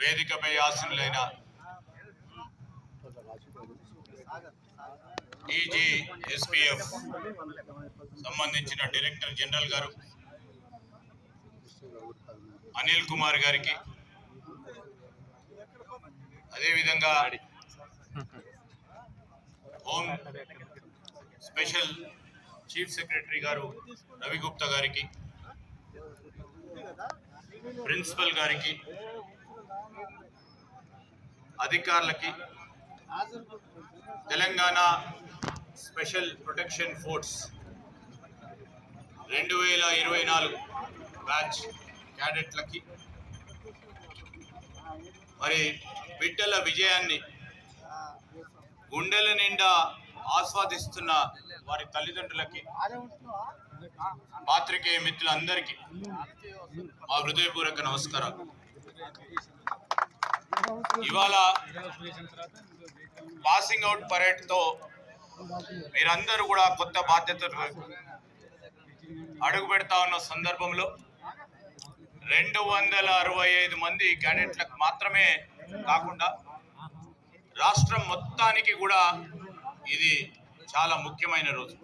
వేదికపై ఆసీనులైన easy SPF సంబంధించిన director general గారు అనిల్ కుమార్ గారికి, అదేవిధంగా హోమ్ స్పెషల్ చీఫ్ సెక్రటరీ గారు రవి గుప్తా గారికి, ప్రిన్సిపల్ గారికి, అధికారులకి, Telangana special protection force 2024 batch క్యాడెట్లకి, మరి బిడ్డల విజయాన్ని గుండెల నిండా ఆస్వాదిస్తున్న వారి తల్లిదండ్రులకి, పాత్రికేయ మిత్రులందరికీ మా హృదయపూర్వక నమస్కారాలు. ఇవాళ పాసింగ్ అవుట్ పరేడ్తో మీరందరూ కూడా కొత్త బాధ్యతలు అడుగు పెడతా ఉన్న సందర్భంలో 265 మంది క్యాడెట్లకు మాత్రమే కాకుండా రాష్ట్రం మొత్తానికి కూడా ఇది చాలా ముఖ్యమైన రోజు.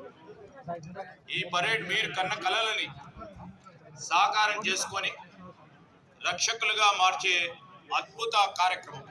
ఈ పరేడ్ మీరు కన్న కలలని సాకారం చేసుకొని రక్షకులుగా మార్చే అద్భుత కార్యక్రమం.